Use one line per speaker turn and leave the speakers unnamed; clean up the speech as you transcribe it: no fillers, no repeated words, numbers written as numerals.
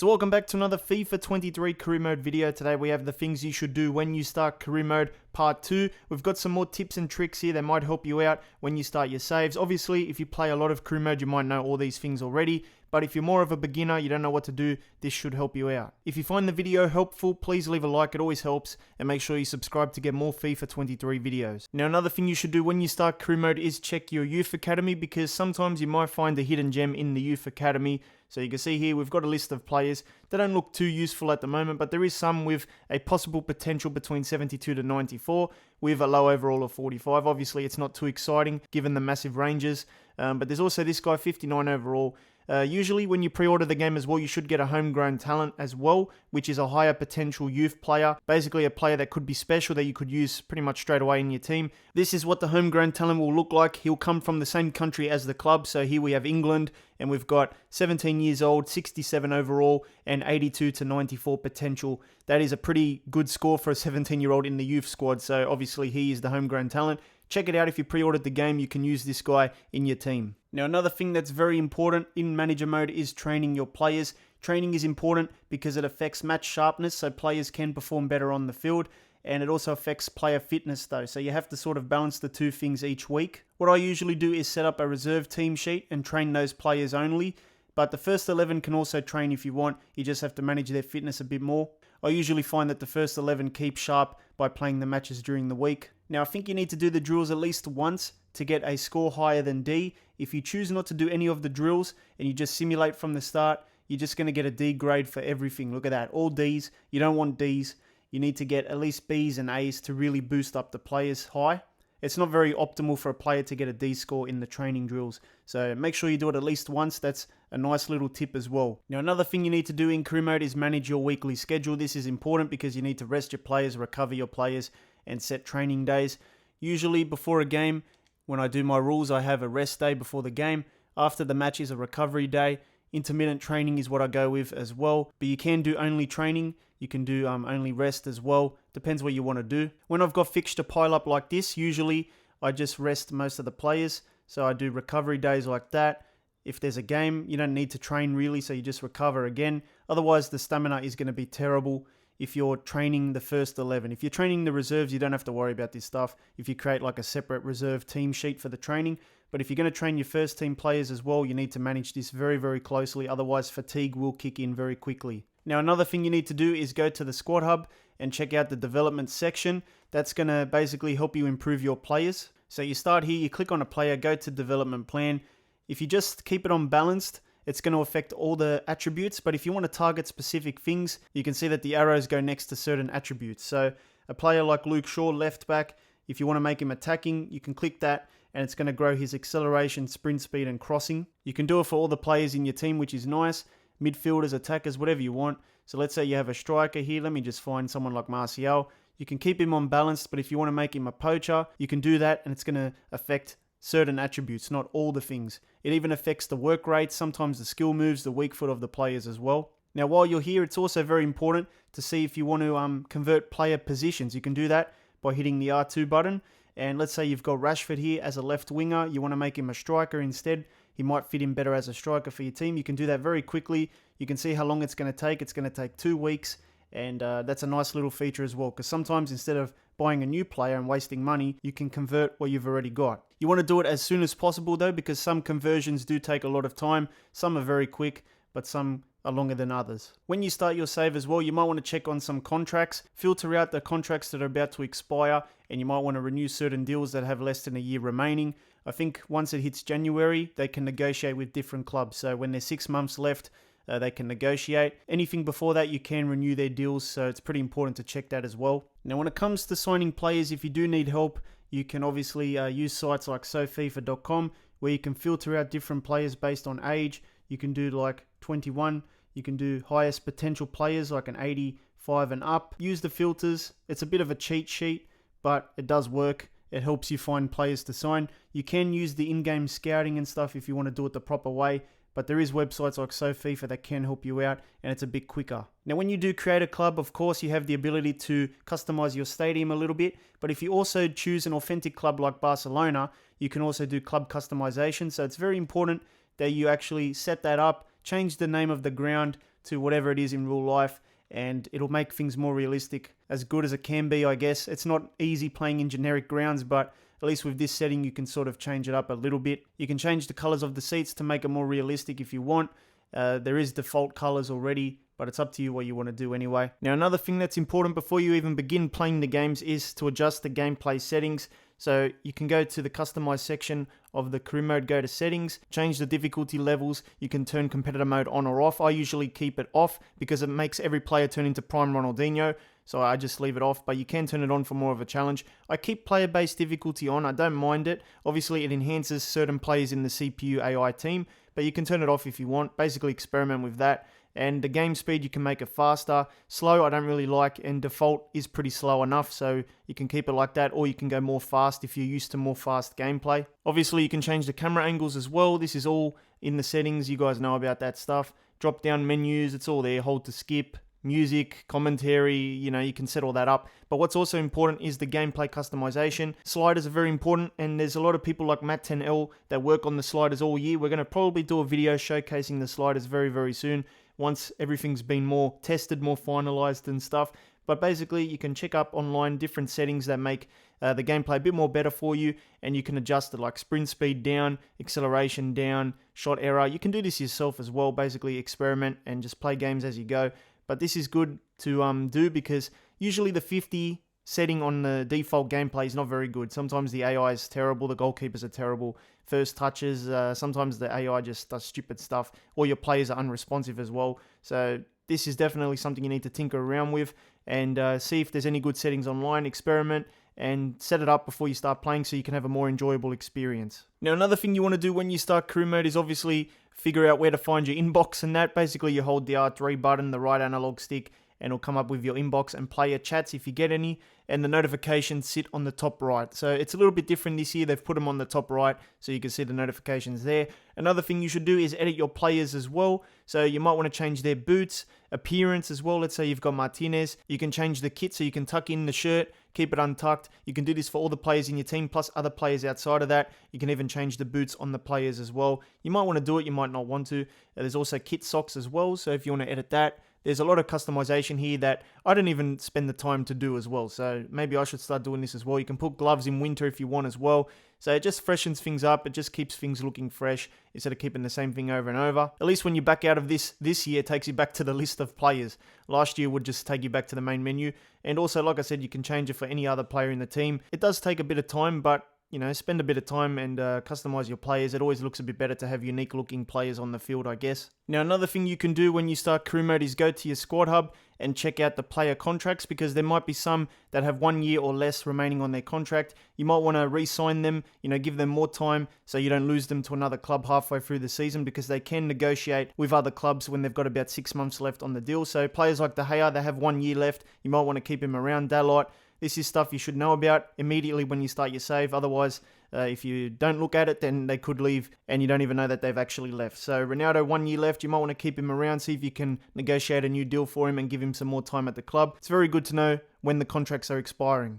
So welcome back to another FIFA 23 career mode video. Today we have the things you should do when you start career mode part 2. We've got some more tips and tricks here that might help you out when you start your saves. Obviously, if you play a lot of career mode, you might know all these things already. But if you're more of a beginner, you don't know what to do, this should help you out. If you find the video helpful, please leave a like, it always helps. And make sure you subscribe to get more FIFA 23 videos. Now another thing you should do when you start career mode is check your youth academy, because sometimes you might find a hidden gem in the youth academy. So you can see here, we've got a list of players. They don't look too useful at the moment, but there is some with a possible potential between 72 to 94 with a low overall of 45. Obviously, it's not too exciting given the massive ranges, but there's also this guy, 59 overall. Usually when you pre-order the game as well, you should get a homegrown talent as well, which is a higher potential youth player. Basically a player that could be special that you could use pretty much straight away in your team. This is what the homegrown talent will look like. He'll come from the same country as the club. So here we have England, and we've got 17 years old, 67 overall, and 82 to 94 potential. That is a pretty good score for a 17-year-old in the youth squad. So obviously he is the homegrown talent. Check it out. If you pre-ordered the game, you can use this guy in your team. Now, another thing that's very important in manager mode is training your players. Training is important because it affects match sharpness, so players can perform better on the field. And it also affects player fitness though, so you have to sort of balance the two things each week. What I usually do is set up a reserve team sheet and train those players only. But the first 11 can also train if you want. You just have to manage their fitness a bit more. I usually find that the first 11 keep sharp by playing the matches during the week. Now, I think you need to do the drills at least once to get a score higher than D. If you choose not to do any of the drills and you just simulate from the start, you're just going to get a D grade for everything. Look at that, all Ds. You don't want Ds. You need to get at least Bs and As to really boost up the players high. It's not very optimal for a player to get a D score in the training drills. So make sure you do it at least once. That's a nice little tip as well. Now, another thing you need to do in career mode is manage your weekly schedule. This is important because you need to rest your players, recover your players, and set training days. Usually before a game, when I do my rules, I have a rest day before the game. After the match is a recovery day. Intermittent training is what I go with as well. But you can do only training. You can do only rest as well. Depends what you want to do. When I've got fixture pile up like this, usually I just rest most of the players. So I do recovery days like that. If there's a game, you don't need to train really, so you just recover again. Otherwise, the stamina is going to be terrible if you're training the first 11. If you're training the reserves, you don't have to worry about this stuff if you create like a separate reserve team sheet for the training. But if you're going to train your first team players as well, you need to manage this very, very closely. Otherwise, fatigue will kick in very quickly. Now, another thing you need to do is go to the Squad Hub and check out the development section. That's going to basically help you improve your players. So you start here, you click on a player, go to development plan. If you just keep it on balanced, it's going to affect all the attributes. But if you want to target specific things, you can see that the arrows go next to certain attributes. So a player like Luke Shaw, left back, if you want to make him attacking, you can click that and it's going to grow his acceleration, sprint speed and crossing. You can do it for all the players in your team, which is nice. Midfielders, attackers, whatever you want. So let's say you have a striker here. Let me just find someone like Martial. You can keep him on balanced, but if you want to make him a poacher, you can do that and it's going to affect certain attributes, not all the things. It even affects the work rate, sometimes the skill moves, the weak foot of the players as well. Now, while you're here, it's also very important to see if you want to convert player positions. You can do that by hitting the R2 button. And let's say you've got Rashford here as a left winger. You want to make him a striker instead. He might fit in better as a striker for your team. You can do that very quickly. You can see how long it's going to take. It's going to take 2 weeks. And that's a nice little feature as well, because sometimes instead of buying a new player and wasting money, you can convert what you've already got. You want to do it as soon as possible though, because some conversions do take a lot of time. Some are very quick, but some are longer than others. When you start your save as well, you might want to check on some contracts, filter out the contracts that are about to expire, and you might want to renew certain deals that have less than a year remaining. I think once it hits January, they can negotiate with different clubs. So when there's 6 months left, they can negotiate. Anything before that, you can renew their deals, so it's pretty important to check that as well. Now, when it comes to signing players, if you do need help, you can obviously use sites like SoFifa.com, where you can filter out different players based on age. You can do like 21. You can do highest potential players like an 85 and up. Use the filters. It's a bit of a cheat sheet, but it does work. It helps you find players to sign. You can use the in-game scouting and stuff if you want to do it the proper way. But there is websites like SoFifa that can help you out, and it's a bit quicker. Now, when you do create a club, of course, you have the ability to customize your stadium a little bit. But if you also choose an authentic club like Barcelona, you can also do club customization. So it's very important that you actually set that up, change the name of the ground to whatever it is in real life, and it'll make things more realistic, as good as it can be, I guess. It's not easy playing in generic grounds, but at least with this setting, you can sort of change it up a little bit. You can change the colors of the seats to make it more realistic if you want. There is default colors already, but it's up to you what you want to do anyway. Now, another thing that's important before you even begin playing the games is to adjust the gameplay settings. So you can go to the customize section of the career mode, go to settings, change the difficulty levels. You can turn competitor mode on or off. I usually keep it off because it makes every player turn into Prime Ronaldinho. So I just leave it off, but you can turn it on for more of a challenge. I keep player-based difficulty on. I don't mind it. Obviously, it enhances certain players in the CPU AI team, but you can turn it off if you want. Basically, experiment with that. And the game speed, you can make it faster. Slow, I don't really like, and default is pretty slow enough, so you can keep it like that, or you can go more fast if you're used to more fast gameplay. Obviously, you can change the camera angles as well. This is all in the settings. You guys know about that stuff. Drop-down menus, it's all there. Hold to skip. Music, commentary, you can set all that up. But what's also important is the gameplay customization. Sliders are very important, and there's a lot of people like Matt10L that work on the sliders all year. We're going to probably do a video showcasing the sliders very, very soon, once everything's been more tested, more finalized and stuff. But basically, you can check up online different settings that make the gameplay a bit more better for you, and you can adjust it like sprint speed down, acceleration down, shot error. You can do this yourself as well, basically experiment and just play games as you go. But this is good to do because usually the 50 setting on the default gameplay is not very good. Sometimes the AI is terrible, the goalkeepers are terrible, first touches, sometimes the AI just does stupid stuff, or your players are unresponsive as well. So this is definitely something you need to tinker around with and see if there's any good settings online, experiment, and set it up before you start playing so you can have a more enjoyable experience. Now, another thing you want to do when you start career mode is obviously figure out where to find your inbox and that. Basically, you hold the R3 button, the right analog stick, and it'll come up with your inbox and player chats if you get any, and the notifications sit on the top right. So it's a little bit different this year. They've put them on the top right so you can see the notifications there. Another thing you should do is edit your players as well. So you might want to change their boots, appearance as well. Let's say you've got Martinez. You can change the kit so you can tuck in the shirt, keep it untucked. You can do this for all the players in your team, plus other players outside of that. You can even change the boots on the players as well. You might want to do it, you might not want to. There's also kit socks as well, so if you want to edit that. There's a lot of customization here that I didn't even spend the time to do as well, so maybe I should start doing this as well. You can put gloves in winter if you want as well. So it just freshens things up. It just keeps things looking fresh instead of keeping the same thing over and over. At least when you back out of this year, it takes you back to the list of players. Last year would just take you back to the main menu. And also, like I said, you can change it for any other player in the team. It does take a bit of time, but spend a bit of time and customize your players. It always looks a bit better to have unique looking players on the field, I guess. Now, another thing you can do when you start career mode is go to your squad hub and check out the player contracts, because there might be some that have 1 year or less remaining on their contract. You might want to re-sign them, give them more time so you don't lose them to another club halfway through the season, because they can negotiate with other clubs when they've got about 6 months left on the deal. So players like De Gea, they have 1 year left. You might want to keep him around. Dalot. This is stuff you should know about immediately when you start your save. Otherwise, if you don't look at it, then they could leave and you don't even know that they've actually left. So Ronaldo, 1 year left. You might want to keep him around, see if you can negotiate a new deal for him and give him some more time at the club. It's very good to know when the contracts are expiring.